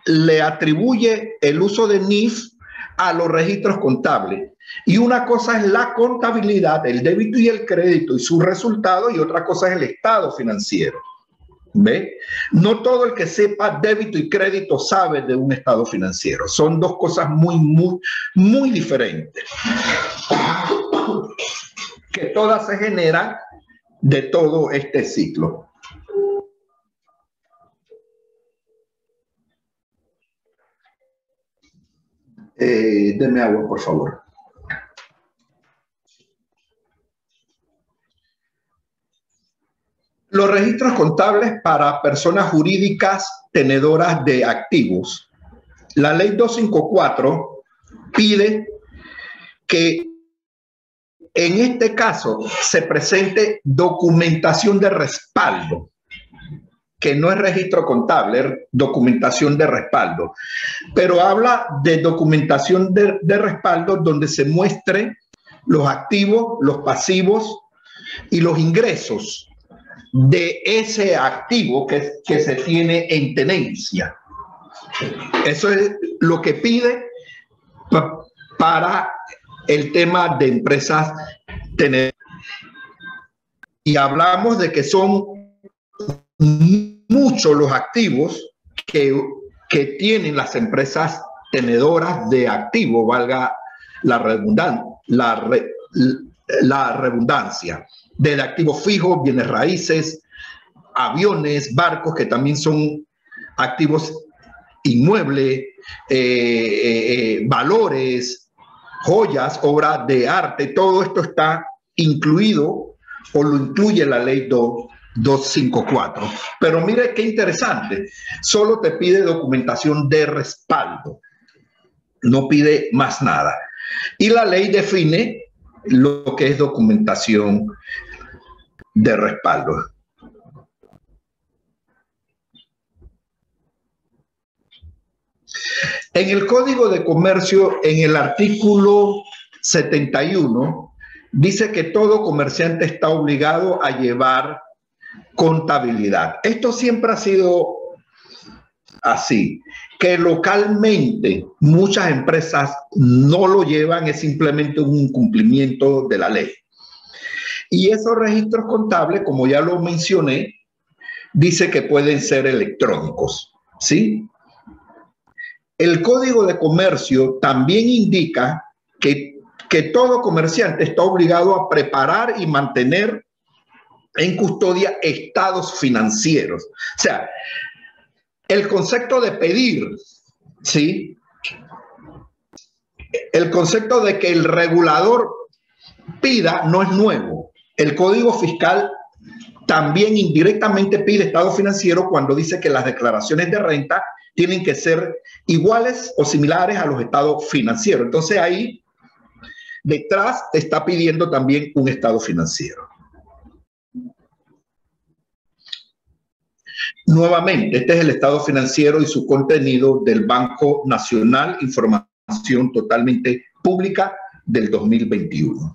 le atribuye el uso de NIF a los registros contables. Y una cosa es la contabilidad, el débito y el crédito y su resultado, y otra cosa es el estado financiero. ¿Ve? No todo el que sepa débito y crédito sabe de un estado financiero. Son dos cosas muy diferentes, que todas se generan de todo este ciclo. Deme agua, por favor. Los registros contables para personas jurídicas tenedoras de activos. La ley 254 pide que en este caso se presente documentación de respaldo, que no es registro contable, es documentación de respaldo, pero habla de documentación de respaldo donde se muestre los activos, los pasivos y los ingresos de ese activo que se tiene en tenencia. Eso es lo que pide para el tema de empresas tenedoras. Y hablamos de que son muchos los activos que tienen las empresas tenedoras de activos, valga la redundancia, de activos fijos, bienes raíces, aviones, barcos, que también son activos inmuebles, valores, joyas, obras de arte. Todo esto está incluido o lo incluye la ley 254. Pero mire qué interesante, solo te pide documentación de respaldo, no pide más nada. Y la ley define lo que es documentación de respaldo. En el Código de Comercio, en el artículo 71, dice que todo comerciante está obligado a llevar contabilidad. Esto siempre ha sido así, que localmente muchas empresas no lo llevan, es simplemente un incumplimiento de la ley. Y esos registros contables, como ya lo mencioné, dice que pueden ser electrónicos, ¿sí? El Código de Comercio también indica que todo comerciante está obligado a preparar y mantener en custodia estados financieros. O sea, el concepto de pedir, ¿sí? El concepto de que el regulador pida no es nuevo. El Código Fiscal también indirectamente pide estado financiero cuando dice que las declaraciones de renta tienen que ser iguales o similares a los estados financieros. Entonces ahí detrás te está pidiendo también un estado financiero. Nuevamente, este es el estado financiero y su contenido del Banco Nacional, información totalmente pública del 2021.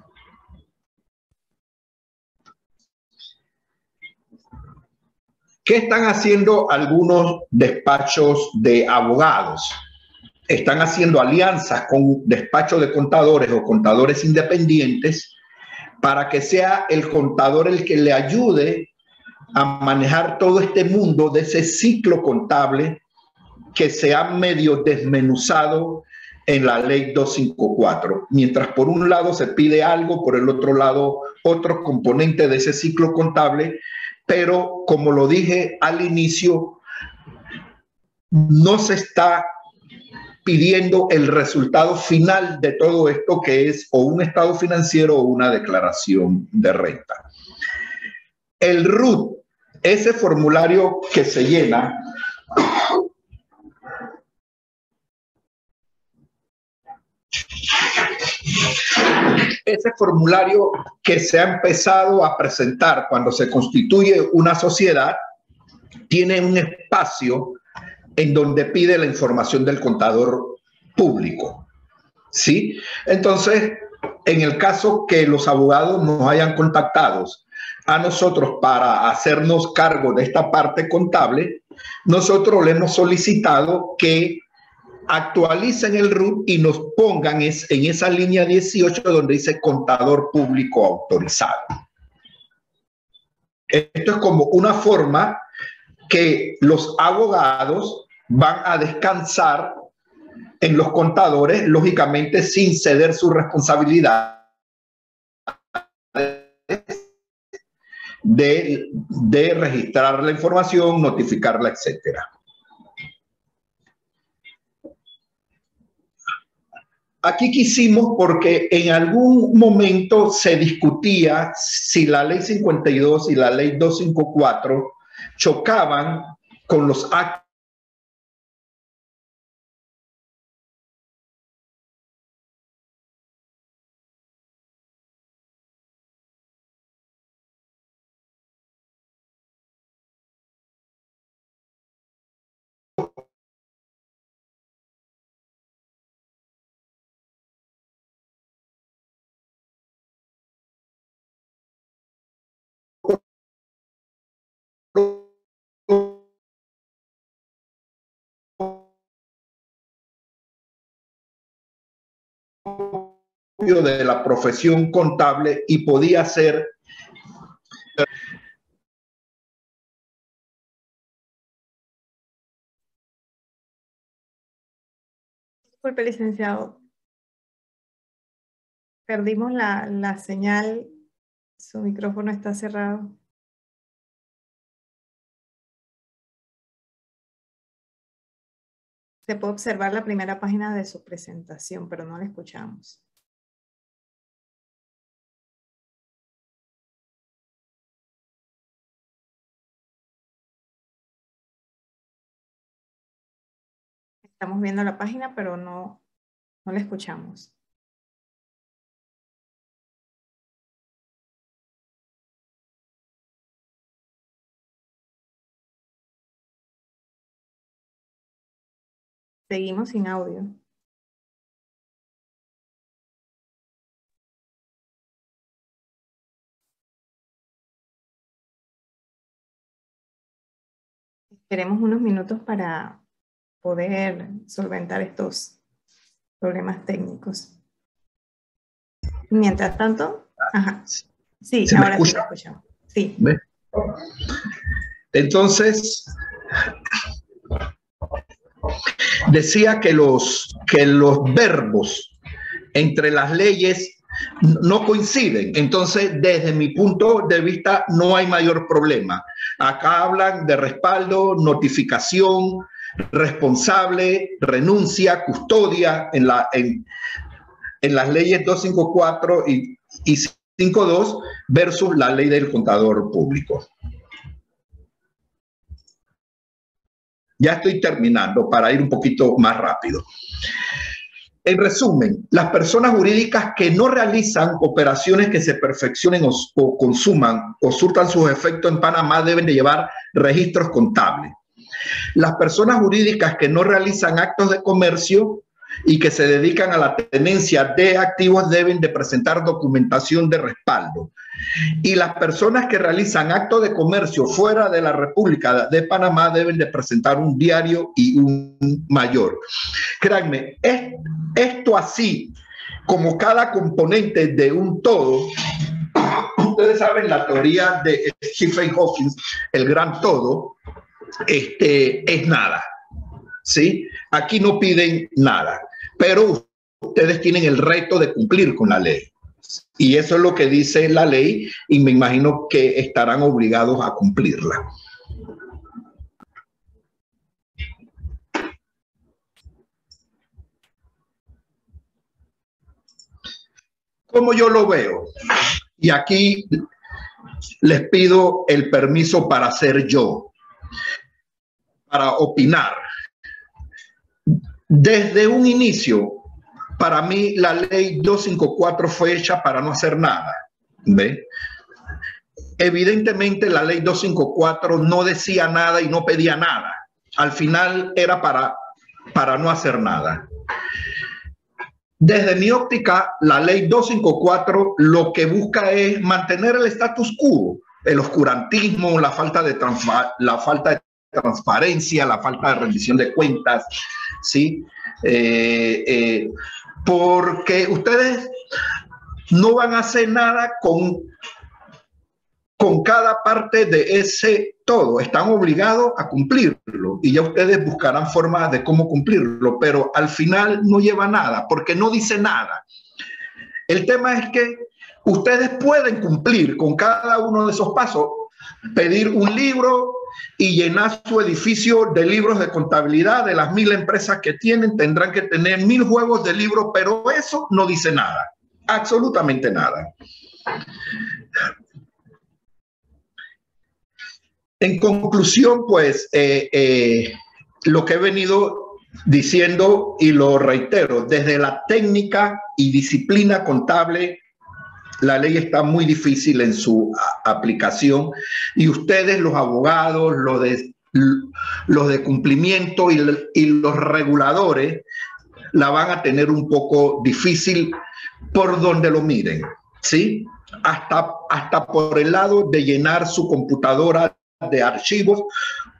¿Qué están haciendo algunos despachos de abogados? Están haciendo alianzas con despachos de contadores o contadores independientes para que sea el contador el que le ayude a manejar todo este mundo de ese ciclo contable que se ha medio desmenuzado en la ley 254. Mientras por un lado se pide algo, por el otro lado otro componente de ese ciclo contable, pero como lo dije al inicio, no se está pidiendo el resultado final de todo esto, que es o un estado financiero o una declaración de renta. El RUT, ese formulario que se llena, ese formulario que se ha empezado a presentar cuando se constituye una sociedad, tiene un espacio en donde pide la información del contador público, ¿sí? Entonces, en el caso que los abogados nos hayan contactado a nosotros para hacernos cargo de esta parte contable, nosotros le hemos solicitado que actualicen el RUT y nos pongan en esa línea 18 donde dice contador público autorizado. Esto es como una forma que los abogados van a descansar en los contadores, lógicamente sin ceder su responsabilidad de registrar la información, notificarla, etcétera. Aquí quisimos porque en algún momento se discutía si la ley 52 y la ley 254 chocaban con los actos de la profesión contable y podía ser Disculpe, licenciado. Perdimos la señal. Su micrófono está cerrado. Se puede observar la primera página de su presentación, pero no la escuchamos. Estamos viendo la página, pero no la escuchamos. Seguimos sin audio. Esperemos unos minutos para poder solventar estos problemas técnicos. Mientras tanto, ajá. Sí, ahora sí lo escuchamos. Sí. ¿Ve? Entonces, decía que los verbos entre las leyes no coinciden. Entonces, desde mi punto de vista, no hay mayor problema. Acá hablan de respaldo, notificación, responsable, renuncia, custodia en las leyes 254 y 52 versus la ley del contador público. Ya estoy terminando para ir un poquito más rápido. En resumen, las personas jurídicas que no realizan operaciones que se perfeccionen o consuman o surtan sus efectos en Panamá deben de llevar registros contables. Las personas jurídicas que no realizan actos de comercio y que se dedican a la tenencia de activos deben de presentar documentación de respaldo. Y las personas que realizan actos de comercio fuera de la República de Panamá deben de presentar un diario y un mayor. Créanme, esto así como cada componente de un todo, ustedes saben la teoría de Stephen Hawking, el gran todo, es nada, ¿sí? Aquí no piden nada, pero ustedes tienen el reto de cumplir con la ley. Y eso es lo que dice la ley y me imagino que estarán obligados a cumplirla. Como yo lo veo, y aquí les pido el permiso para ser yo, para opinar. Desde un inicio, para mí la ley 254 fue hecha para no hacer nada. ¿Ve? Evidentemente la ley 254 no decía nada y no pedía nada. Al final era para no hacer nada. Desde mi óptica, la ley 254 lo que busca es mantener el status quo, el oscurantismo, la falta de transparencia, la falta de rendición de cuentas, ¿sí? Porque ustedes no van a hacer nada con cada parte de ese todo. Están obligados a cumplirlo y ya ustedes buscarán formas de cómo cumplirlo, pero al final no lleva nada porque no dice nada. El tema es que ustedes pueden cumplir con cada uno de esos pasos, pedir un libro y llenar su edificio de libros de contabilidad de las 1000 empresas que tienen, tendrán que tener 1000 juegos de libros, pero eso no dice nada, absolutamente nada. En conclusión, pues, lo que he venido diciendo y lo reitero, desde la técnica y disciplina contable, la ley está muy difícil en su aplicación y ustedes, los abogados, los de cumplimiento y los reguladores, la van a tener un poco difícil por donde lo miren, ¿sí? Hasta por el lado de llenar su computadora de archivos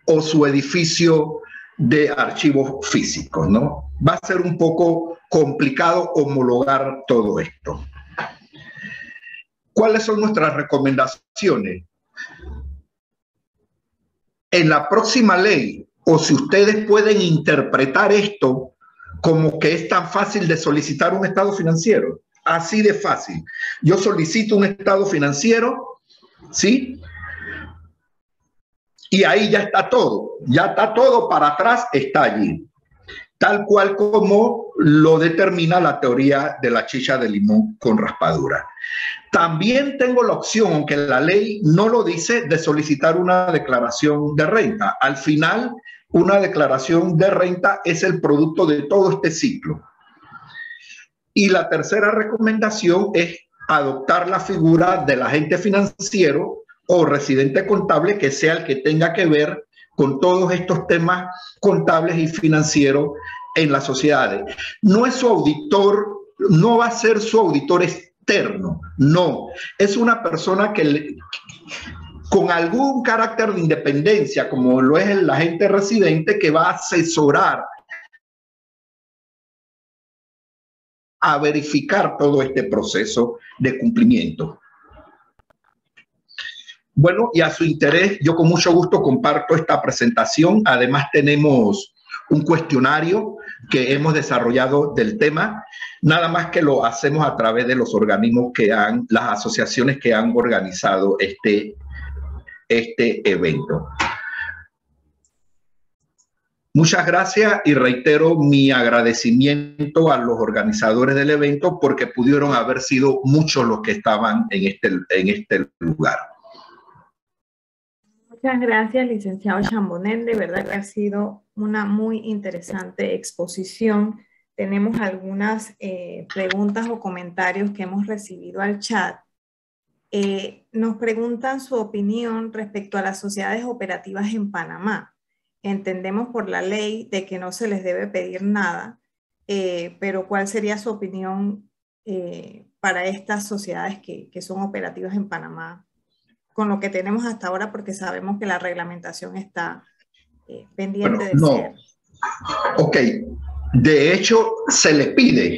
o su edificio de archivos físicos, ¿no? Va a ser un poco complicado homologar todo esto. ¿Cuáles son nuestras recomendaciones? En la próxima ley, o si ustedes pueden interpretar esto como que es tan fácil de solicitar un estado financiero, así de fácil. Yo solicito un estado financiero, ¿sí? Y ahí ya está todo para atrás, está allí. Tal cual como lo determina la teoría de la chicha de limón con raspadura. También tengo la opción, aunque la ley no lo dice, de solicitar una declaración de renta. Al final, una declaración de renta es el producto de todo este ciclo. Y la tercera recomendación es adoptar la figura del agente financiero o residente contable, que sea el que tenga que ver con todos estos temas contables y financieros en las sociedades. No es su auditor, no va a ser su auditor externo, no. Es una persona que con algún carácter de independencia, como lo es el agente residente, que va a asesorar, a verificar todo este proceso de cumplimiento. Bueno, y a su interés, yo con mucho gusto comparto esta presentación. Además, tenemos un cuestionario que hemos desarrollado del tema, nada más que lo hacemos a través de los organismos las asociaciones que han organizado este evento. Muchas gracias y reitero mi agradecimiento a los organizadores del evento porque pudieron haber sido muchos los que estaban en este lugar. Muchas gracias, licenciado Chambonnet. De verdad que ha sido una muy interesante exposición. Tenemos algunas preguntas o comentarios que hemos recibido al chat. Nos preguntan su opinión respecto a las sociedades operativas en Panamá. Entendemos por la ley de que no se les debe pedir nada, pero ¿cuál sería su opinión para estas sociedades que son operativas en Panamá con lo que tenemos hasta ahora? Porque sabemos que la reglamentación está pendiente de ser. Ok, de hecho se le pide.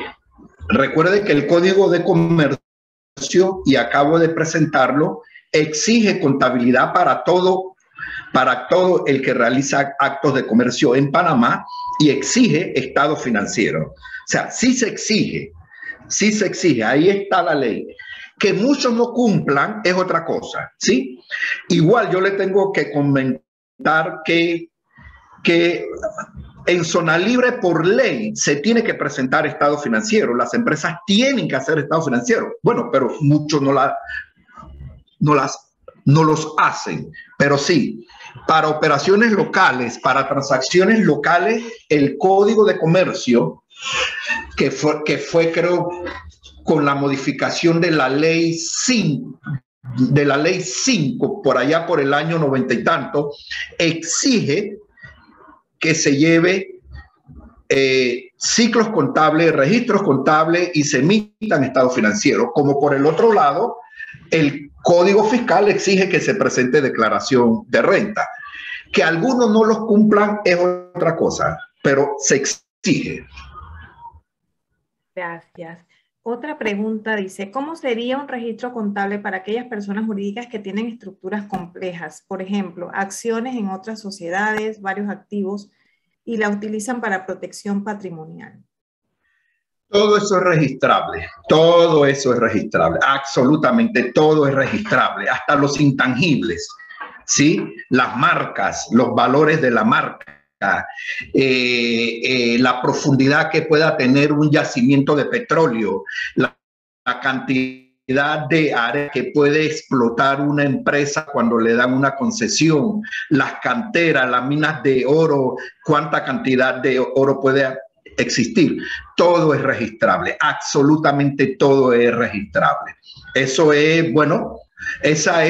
Recuerde que el Código de Comercio, y acabo de presentarlo, exige contabilidad para todo el que realiza actos de comercio en Panamá y exige estado financiero. O sea, sí se exige, ahí está la ley. Que muchos no cumplan es otra cosa, ¿sí? Igual yo le tengo que comentar que en zona libre por ley se tiene que presentar estado financiero. Las empresas tienen que hacer estado financiero. Bueno, pero muchos no los hacen, pero sí. Para operaciones locales, para transacciones locales, el Código de Comercio, que fue creo, con la modificación de la ley 5, por allá por el año 90 y tanto, exige que se lleve ciclos contables, registros contables y se emitan estados financieros, como por el otro lado, el Código Fiscal exige que se presente declaración de renta. Que algunos no los cumplan es otra cosa, pero se exige. Gracias. Otra pregunta dice, ¿cómo sería un registro contable para aquellas personas jurídicas que tienen estructuras complejas? Por ejemplo, acciones en otras sociedades, varios activos, y la utilizan para protección patrimonial. Todo eso es registrable, todo eso es registrable, absolutamente todo es registrable, hasta los intangibles, ¿sí? Las marcas, los valores de la marca, la profundidad que pueda tener un yacimiento de petróleo, la cantidad de área que puede explotar una empresa cuando le dan una concesión, las canteras, las minas de oro, cuánta cantidad de oro puede existir. Todo es registrable, absolutamente todo es registrable. Eso es, bueno, esa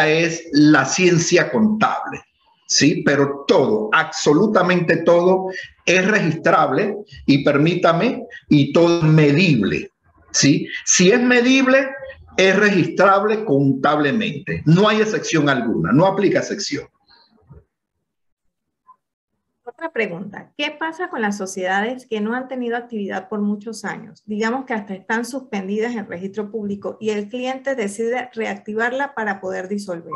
es la ciencia contable, ¿sí? Pero todo, absolutamente todo es registrable y permítame, y todo es medible, ¿sí? Si es medible, es registrable contablemente. No hay excepción alguna, no aplica excepción. Otra pregunta, ¿qué pasa con las sociedades que no han tenido actividad por muchos años? Digamos que hasta están suspendidas en registro público y el cliente decide reactivarla para poder disolver.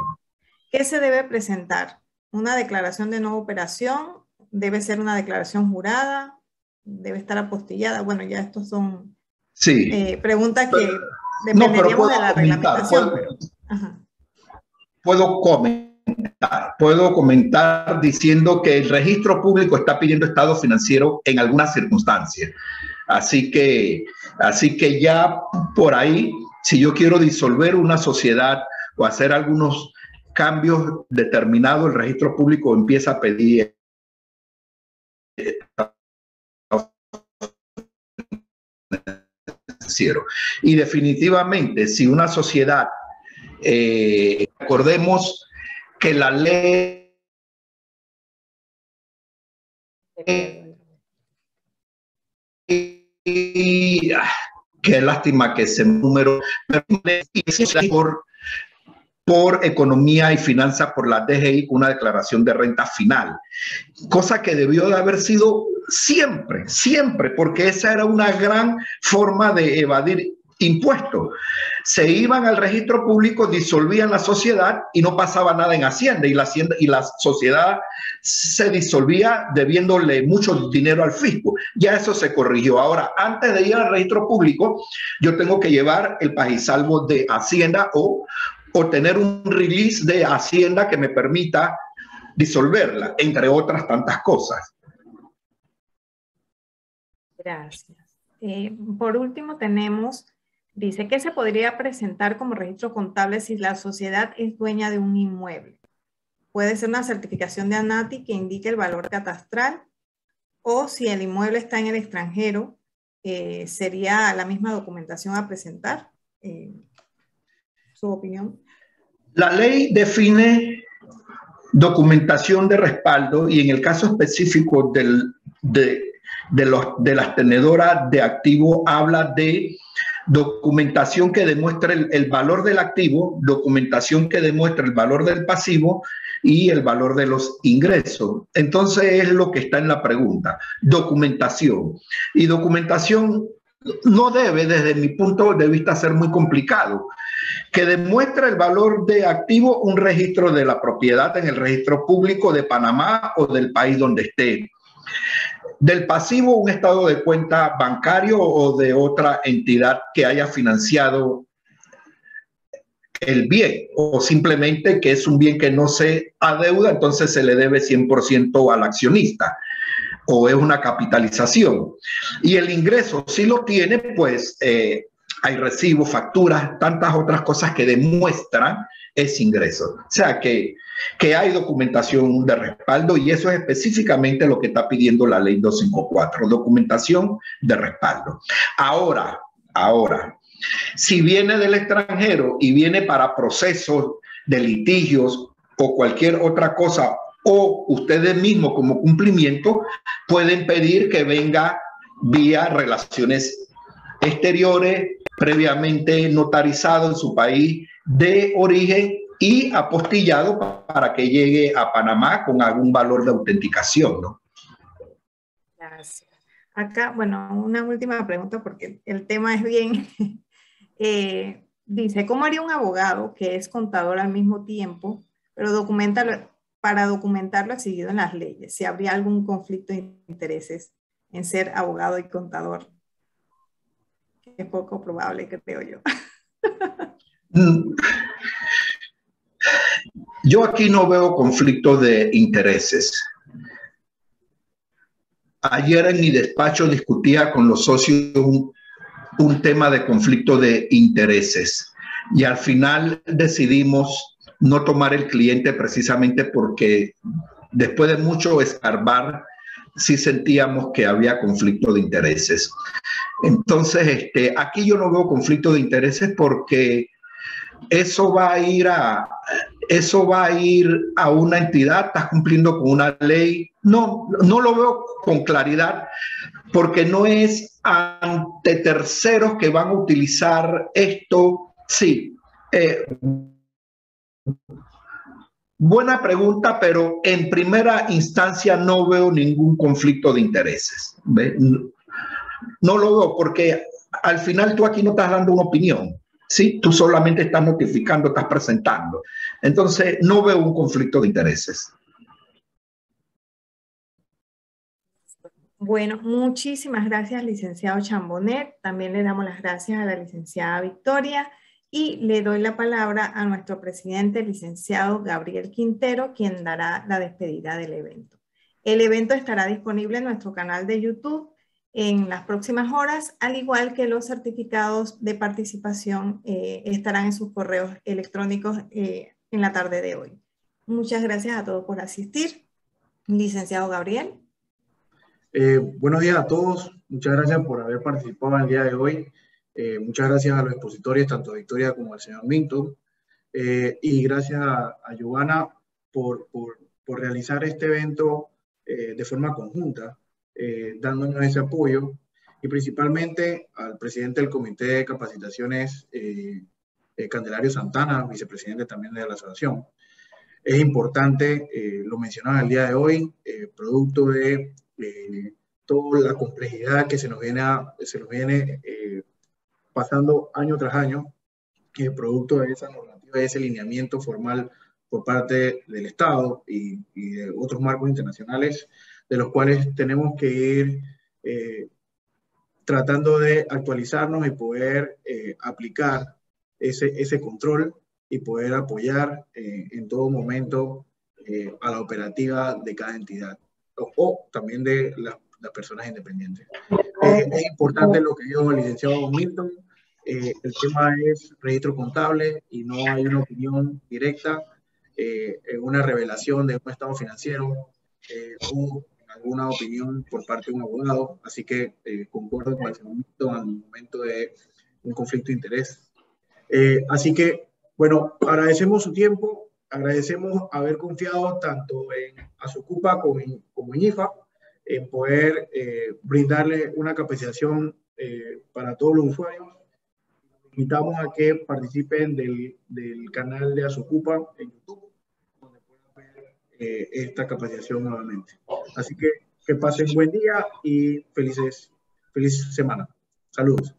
¿Qué se debe presentar? ¿Una declaración de no operación? ¿Debe ser una declaración jurada? ¿Debe estar apostillada? Bueno, ya estos son preguntas que dependeríamos de la reglamentación. Puedo comentar diciendo que el registro público está pidiendo estado financiero en algunas circunstancias. Así que ya por ahí, si yo quiero disolver una sociedad o hacer algunos cambios determinados, el registro público empieza a pedir financiero. Y definitivamente, si una sociedad, recordemos que la ley, qué lástima que ese número por economía y finanzas por la DGI, una declaración de renta final, cosa que debió de haber sido siempre, porque esa era una gran forma de evadir impuestos. Se iban al registro público, disolvían la sociedad y no pasaba nada en Hacienda, y la sociedad se disolvía debiéndole mucho dinero al fisco. Ya eso se corrigió. Ahora, antes de ir al registro público, yo tengo que llevar el pagisalvo de Hacienda o tener un release de Hacienda que me permita disolverla, entre otras tantas cosas. Gracias. Por último tenemos, dice, ¿qué se podría presentar como registro contable si la sociedad es dueña de un inmueble? Puede ser una certificación de ANATI que indique el valor catastral, o si el inmueble está en el extranjero, sería la misma documentación a presentar. ¿Su opinión? La ley define documentación de respaldo y en el caso específico de las tenedoras de activo habla de documentación que demuestre el valor del activo, documentación que demuestre el valor del pasivo y el valor de los ingresos. Entonces es lo que está en la pregunta, documentación. Y documentación no debe, desde mi punto de vista, ser muy complicado. Que demuestre el valor de activo, un registro de la propiedad en el registro público de Panamá o del país donde esté. Del pasivo, un estado de cuenta bancario o de otra entidad que haya financiado el bien, o simplemente que es un bien que no se adeuda, entonces se le debe 100% al accionista, o es una capitalización. Y el ingreso, si lo tiene, pues hay recibos, facturas, tantas otras cosas que demuestran ese ingreso. O sea que hay documentación de respaldo, y eso es específicamente lo que está pidiendo la ley 254, documentación de respaldo. Ahora, si viene del extranjero y viene para procesos de litigios o cualquier otra cosa, o ustedes mismos como cumplimiento, pueden pedir que venga vía relaciones exteriores, previamente notarizado en su país de origen y apostillado para que llegue a Panamá con algún valor de autenticación, ¿no? Gracias. Acá, bueno, una última pregunta porque el tema es bien... dice, ¿cómo haría un abogado que es contador al mismo tiempo, pero para documentarlo exhibido en las leyes? Si habría algún conflicto de intereses en ser abogado y contador. Es poco probable, creo yo. Yo aquí no veo conflicto de intereses. Ayer en mi despacho discutía con los socios un tema de conflicto de intereses y al final decidimos no tomar el cliente precisamente porque después de mucho escarbar sí sentíamos que había conflicto de intereses. Entonces, aquí yo no veo conflicto de intereses porque eso va a ir a una entidad, estás cumpliendo con una ley. No lo veo con claridad porque no es ante terceros que van a utilizar esto. Sí, Buena pregunta, pero en primera instancia no veo ningún conflicto de intereses. ¿Ve? No lo veo porque al final tú aquí no estás dando una opinión, ¿sí? Tú solamente estás notificando, estás presentando. Entonces, no veo un conflicto de intereses. Bueno, muchísimas gracias, licenciado Chambonet. También le damos las gracias a la licenciada Victoria y le doy la palabra a nuestro presidente, el licenciado Gabriel Quintero, quien dará la despedida del evento. El evento estará disponible en nuestro canal de YouTube en las próximas horas, al igual que los certificados de participación estarán en sus correos electrónicos en la tarde de hoy. Muchas gracias a todos por asistir. Licenciado Gabriel. Buenos días a todos, muchas gracias por haber participado en el día de hoy. Muchas gracias a los expositores, tanto a Victoria como al señor Minton. Y gracias a Giovanna por realizar este evento de forma conjunta, dándonos ese apoyo. Y principalmente al presidente del Comité de Capacitaciones, Candelario Santana, vicepresidente también de la asociación. Es importante, lo mencionaba el día de hoy, producto de toda la complejidad que se nos viene pasando año tras año, producto de esa normativa, de ese lineamiento formal por parte del Estado y de otros marcos internacionales, de los cuales tenemos que ir tratando de actualizarnos y poder aplicar ese control y poder apoyar en todo momento a la operativa de cada entidad o también de las personas independientes. Es importante lo que dijo el licenciado Milton. El tema es registro contable y no hay una opinión directa, una revelación de un estado financiero o alguna opinión por parte de un abogado. Así que concuerdo con el señor Milton al momento de un conflicto de interés. Así que, bueno, agradecemos su tiempo, agradecemos haber confiado tanto en Asocupa como en IFA, en poder brindarle una capacitación para todos los usuarios. Invitamos a que participen del canal de Asocupa en YouTube, donde puedan ver esta capacitación nuevamente. Así que pasen buen día y feliz semana. Saludos.